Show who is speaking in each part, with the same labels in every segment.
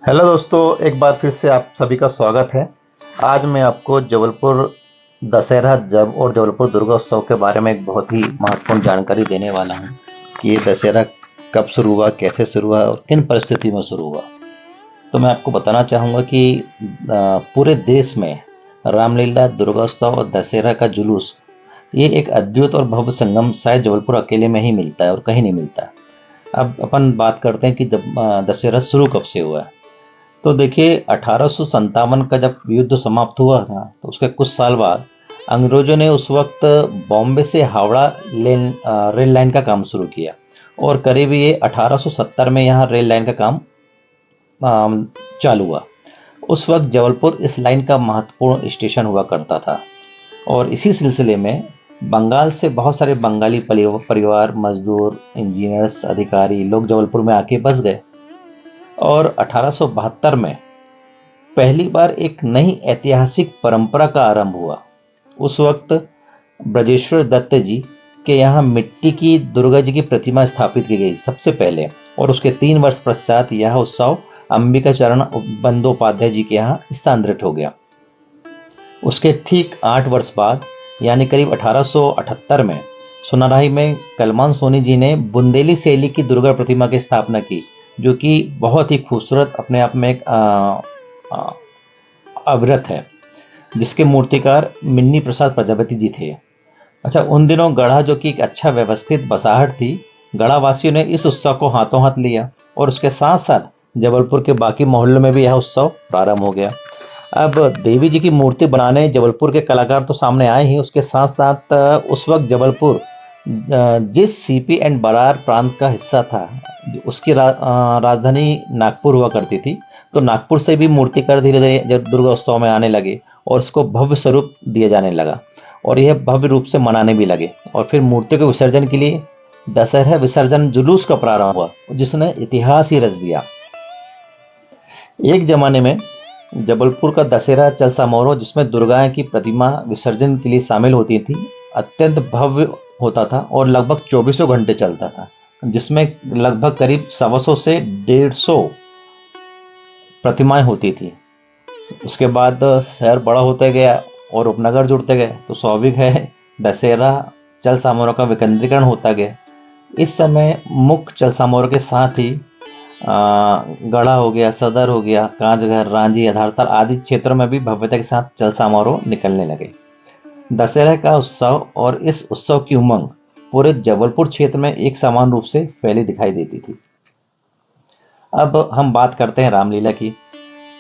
Speaker 1: Hello दोस्तों, एक बार फिर से आप सभी का स्वागत है। आज मैं आपको जबलपुर दशहरा जब और जबलपुर दुर्गा उत्सव के बारे में एक बहुत ही महत्वपूर्ण जानकारी देने वाला हूँ कि ये दशहरा कब शुरू हुआ, कैसे शुरू हुआ और किन परिस्थिति में शुरू हुआ। तो मैं आपको बताना चाहूँगा कि पूरे देश में रामलीला, दुर्गा उत्सव और दशहरा का जुलूस, ये एक अद्भुत और भव्य संगम शायद जबलपुर अकेले में ही मिलता है और कहीं नहीं मिलता। अब अपन बात करते हैं कि दशहरा शुरू कब से हुआ है। तो देखिए, 1857 का जब युद्ध समाप्त हुआ था तो उसके कुछ साल बाद अंग्रेजों ने उस वक्त बॉम्बे से हावड़ा रेल लाइन का काम शुरू किया और करीब ये 1870 में यहाँ रेल लाइन का काम चालू हुआ। उस वक्त जबलपुर इस लाइन का महत्वपूर्ण स्टेशन हुआ करता था और इसी सिलसिले में बंगाल से बहुत सारे बंगाली परिवार, मजदूर, इंजीनियर्स, अधिकारी लोग जबलपुर में आके बस गए और 1872 में पहली बार एक नई ऐतिहासिक परंपरा का आरंभ हुआ। उस वक्त ब्रजेश्वर दत्त जी के यहाँ मिट्टी की दुर्गा जी की प्रतिमा स्थापित की गई सबसे पहले, और उसके 3 वर्ष पश्चात यह उत्सव अंबिका चरण बंदोपाध्याय जी के यहाँ स्थानांतरित हो गया। उसके ठीक 8 वर्ष बाद यानी करीब 1878 में सुनाराही में कलमान सोनी जी ने बुंदेली शैली की दुर्गा प्रतिमा की स्थापना की, जो कि बहुत ही खूबसूरत अपने आप में एक आ, अविरत है, जिसके मूर्तिकार मिन्नी प्रसाद प्रजापति जी थे। अच्छा, उन दिनों गढ़ा, जो कि एक अच्छा व्यवस्थित बसाहट थी, गढ़ा वासियों ने इस उत्सव को हाथों हाथ लिया और उसके साथ साथ जबलपुर के बाकी मोहल्लों में भी यह उत्सव प्रारंभ हो गया। अब देवी जी की मूर्ति बनाने जबलपुर के कलाकार तो सामने आए ही, उसके साथ साथ उस वक्त जबलपुर जिस सीपी एंड बरार प्रांत का हिस्सा था, उसकी राजधानी नागपुर हुआ करती थी। तो नागपुर से भी मूर्तिकार धीरे धीरे जब दुर्गा उत्सव में आने लगे और उसको भव्य स्वरूप दिया जाने लगा और यह भव्य रूप से मनाने भी लगे। और फिर मूर्ति के विसर्जन के लिए दशहरा विसर्जन जुलूस का प्रारंभ हुआ, जिसने इतिहास ही रच दिया। एक जमाने में जबलपुर का दशहरा चल समारोह, जिसमें दुर्गा की प्रतिमा विसर्जन के लिए शामिल होती थी, अत्यंत भव्य होता था और लगभग 24 घंटे चलता था, जिसमें लगभग करीब 125 से 150 प्रतिमाएं होती थी। उसके बाद शहर बड़ा होते गया और उपनगर जुड़ते गए, तो स्वाभाविक है दशहरा चल समारोह का विकेंद्रीकरण होता गया। इस समय मुख्य चल समारोह के साथ ही गढ़ा हो गया, सदर हो गया, कांचघर, रांझी, आधारताल आदि क्षेत्रों में भी भव्यता के साथ चल समारोह निकलने लगे। दशहरा का उत्सव और इस उत्सव की उमंग पूरे जबलपुर क्षेत्र में एक समान रूप से फैली दिखाई देती थी। अब हम बात करते हैं रामलीला की।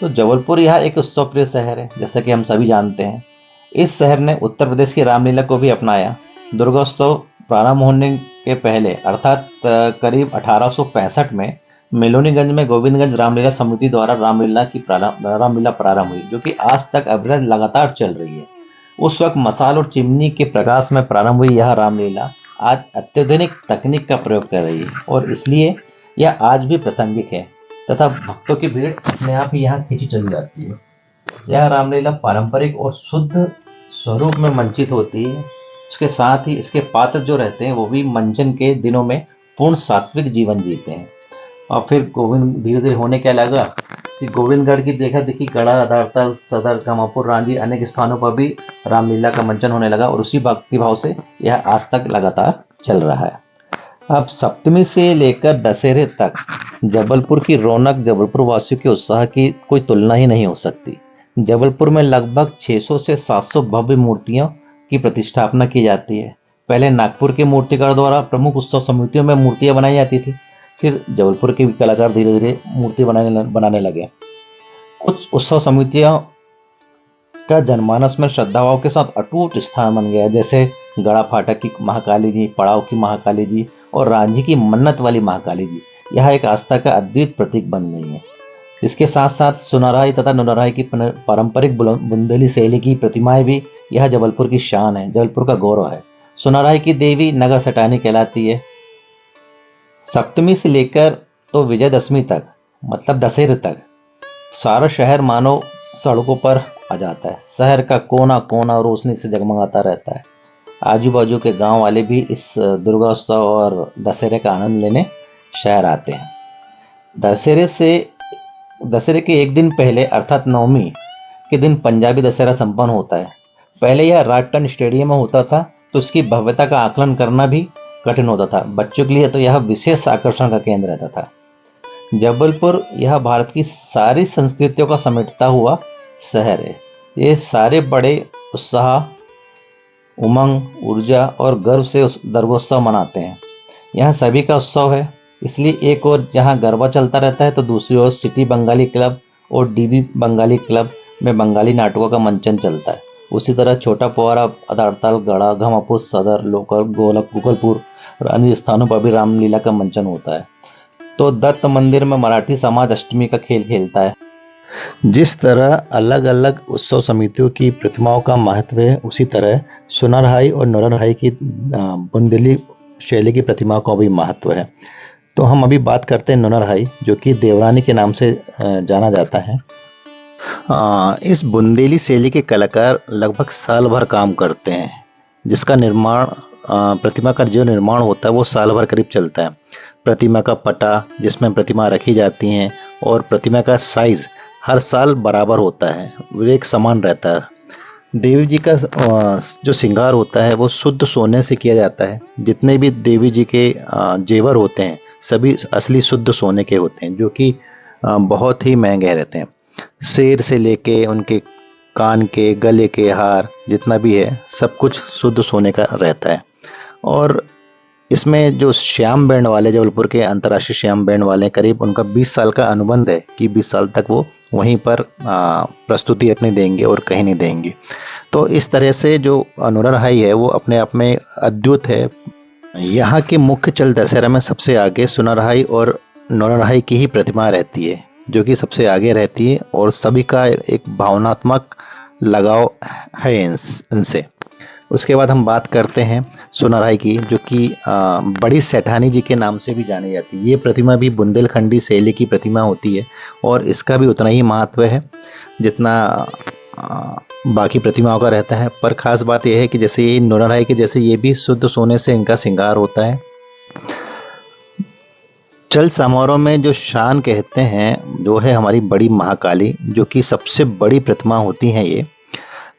Speaker 1: तो जबलपुर यह एक उत्सव प्रिय शहर है, जैसा कि हम सभी जानते हैं। इस शहर ने उत्तर प्रदेश की रामलीला को भी अपनाया। दुर्गोत्सव प्रारंभ होने के पहले अर्थात करीब 1865 में मेलोनीगंज में गोविंदगंज रामलीला समिति द्वारा रामलीला प्रारंभ हुई, जो कि आज तक अविरत लगातार चल रही है। उस वक्त मसाल और चिमनी के प्रकाश में प्रारंभ हुई यह रामलीला आज अत्याधुनिक तकनीक का प्रयोग कर रही है और इसलिए यह आज भी प्रासंगिक है तथा भक्तों की भीड़ अपने आप ही यहाँ खींची चली जाती है। यह रामलीला पारंपरिक और शुद्ध स्वरूप में मंचित होती है। उसके साथ ही इसके पात्र जो रहते हैं वो भी मंचन के दिनों में पूर्ण सात्विक जीवन जीते हैं। और फिर गोविंद धीरे धीरे होने क्या लगा कि गोविंदगढ़ की देखा देखी गढ़ा, आधारताल, सदर, कामापुर, रांझी अनेक स्थानों पर भी रामलीला का मंचन होने लगा और उसी भक्ति भाव से यह आज तक लगातार चल रहा है। अब सप्तमी से लेकर दशहरे तक जबलपुर की रौनक, जबलपुर वासियों के उत्साह की कोई तुलना ही नहीं हो सकती। जबलपुर में लगभग 600 से 700 भव्य मूर्तियों की प्रतिष्ठापना की जाती है। पहले नागपुर के मूर्तिकार द्वारा प्रमुख उत्सव समितियों में मूर्तियां बनाई जाती थी, फिर जबलपुर के कलाकार धीरे धीरे मूर्ति बनाने लगे। कुछ उत्सव समितियों का जनमानस में श्रद्धाभाव के साथ अटूट स्थान बन गया, जैसे गड़ा फाटक की महाकाली जी, पड़ाव की महाकाली जी और रांझी की मन्नत वाली महाकाली जी। यह एक आस्था का अद्वितीय प्रतीक बन गई है। इसके साथ साथ सुनाराई तथा नुनाराई की पारंपरिक बुंदेली शैली की प्रतिमाएं भी यह जबलपुर की शान है, जबलपुर का गौरव है। सुनाराई की देवी नगर सटानी कहलाती है। सप्तमी से लेकर तो विजयदशमी तक, मतलब दशहरे तक, सारा शहर मानो सड़कों पर आ जाता है। शहर का कोना कोना रोशनी से जगमगाता रहता है। आजू बाजू के गांव वाले भी इस दुर्गोत्सव और दशहरे का आनंद लेने शहर आते हैं। दशहरे से दशहरे के एक दिन पहले अर्थात नवमी के दिन पंजाबी दशहरा संपन्न होता है। पहले यह राजटन स्टेडियम में होता था, तो इसकी भव्यता का आकलन करना भी कठिन होता था। बच्चों के लिए तो यह विशेष आकर्षण का केंद्र रहता था। जबलपुर यह भारत की सारी संस्कृतियों का समेटता हुआ शहर है। ये सारे बड़े उत्साह, उमंग, ऊर्जा और गर्व से उस दुर्गोत्सव मनाते हैं। यहाँ सभी का उत्सव है, इसलिए एक ओर जहाँ गरबा चलता रहता है तो दूसरी ओर सिटी बंगाली क्लब और डीबी बंगाली क्लब में बंगाली नाटकों का मंचन चलता है। उसी तरह छोटा पोहारा, अदाड़ताल, गढ़ा, घमापुर, सदर, लोकल, गोलक, गोकलपुर और अन्य स्थानों पर भी रामलीला का मंचन होता है। तो दत्त मंदिर में मराठी समाज अष्टमी का खेल खेलता है। जिस तरह अलग अलग उत्सव समितियों की प्रतिमाओं का महत्व है, उसी तरह सुनरहाई और नौरनहाई की बुंदेली शैली की प्रतिमाओं का भी महत्व है। तो हम अभी बात करते हैं नौरनहाई, जो कि देवरानी के नाम से जाना जाता है। इस बुंदेली शैली के कलाकार लगभग साल भर काम करते हैं, जिसका निर्माण प्रतिमा का जो निर्माण होता है वो साल भर करीब चलता है। प्रतिमा का पटा जिसमें प्रतिमा रखी जाती हैं और प्रतिमा का साइज हर साल बराबर होता है, वो एक समान रहता है। देवी जी का जो श्रृंगार होता है वो शुद्ध सोने से किया जाता है। जितने भी देवी जी के जेवर होते हैं सभी असली शुद्ध सोने के होते हैं, जो कि बहुत ही महंगे रहते हैं। शेर से लेके उनके कान के, गले के हार जितना भी है सब कुछ शुद्ध सोने का रहता है। और इसमें जो श्याम बैंड वाले, जबलपुर के अंतर्राष्ट्रीय श्याम बैंड वाले, करीब उनका 20 साल का अनुबंध है कि 20 साल तक वो वहीं पर प्रस्तुति अपनी देंगे और कहीं नहीं देंगे। तो इस तरह से जो नौरनहाई है वो अपने आप में अद्भुत है। यहाँ के मुख्य चल दशहरा में सबसे आगे सुनरहाई और नौरनहाई की ही प्रतिमा रहती है, जो कि सबसे आगे रहती है और सभी का एक भावनात्मक लगाव है इनसे। उसके बाद हम बात करते हैं सुनरहाई की, जो कि बड़ी सेठानी जी के नाम से भी जानी जाती है। ये प्रतिमा भी बुंदेलखंडी शैली की प्रतिमा होती है और इसका भी उतना ही महत्व है जितना बाकी प्रतिमाओं का रहता है। पर खास बात यह है कि जैसे ये नौरनहाई के जैसे ये भी शुद्ध सोने से इनका श्रृंगार होता है। चल समारोह में जो शान कहते हैं जो है हमारी बड़ी महाकाली, जो कि सबसे बड़ी प्रतिमा होती हैं, ये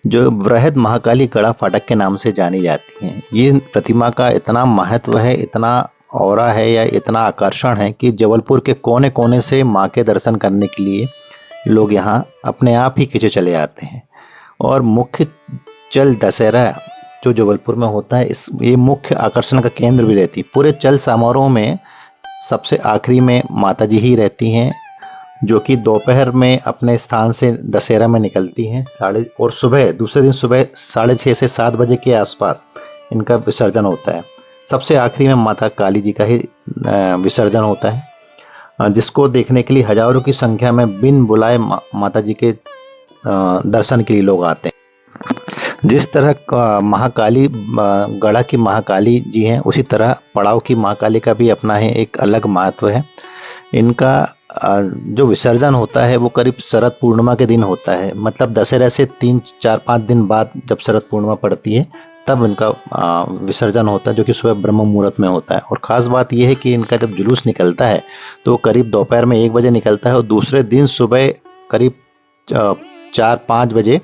Speaker 1: जो वृहद महाकाली गड़ा फाटक के नाम से जानी जाती हैं। ये प्रतिमा का इतना महत्व है, इतना औरा है या इतना आकर्षण है कि जबलपुर के कोने कोने से माँ के दर्शन करने के लिए लोग यहाँ अपने आप ही खिंचे चले आते हैं। और मुख्य चल दशहरा जो जबलपुर में होता है ये मुख्य आकर्षण का केंद्र भी रहती है। पूरे चल समारोह में सबसे आखिरी में माता जी ही रहती हैं, जो कि दोपहर में अपने स्थान से दशहरा में निकलती हैं और सुबह दूसरे दिन सुबह 6:30 से 7 बजे के आसपास इनका विसर्जन होता है। सबसे आखिरी में माता काली जी का ही विसर्जन होता है, जिसको देखने के लिए हजारों की संख्या में बिन बुलाए माता जी के दर्शन के लिए लोग आते हैं। जिस तरह महाकाली गढ़ा की महाकाली जी हैं, उसी तरह पड़ाव की महाकाली का भी अपना है एक अलग महत्व है। इनका जो विसर्जन होता है वो करीब शरद पूर्णिमा के दिन होता है, मतलब दशहरा से 3-4-5 दिन बाद जब शरद पूर्णिमा पड़ती है तब इनका विसर्जन होता है, जो कि सुबह ब्रह्म मुहूर्त में होता है। और ख़ास बात यह है कि इनका जब जुलूस निकलता है तो करीब दोपहर में 1 बजे निकलता है और दूसरे दिन सुबह करीब 4-5 बजे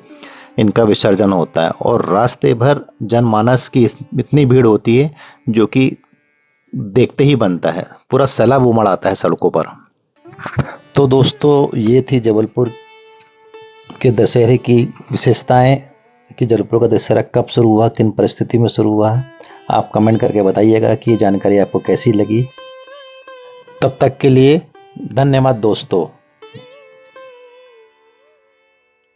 Speaker 1: इनका विसर्जन होता है। और रास्ते भर जनमानस की इतनी भीड़ होती है जो कि देखते ही बनता है, पूरा सैलाब उमड़ आता है सड़कों पर। तो दोस्तों ये थी जबलपुर के दशहरे की विशेषताएं कि जबलपुर का दशहरा कब शुरू हुआ, किन परिस्थिति में शुरू हुआ। आप कमेंट करके बताइएगा कि ये जानकारी आपको कैसी लगी। तब तक के लिए धन्यवाद दोस्तों।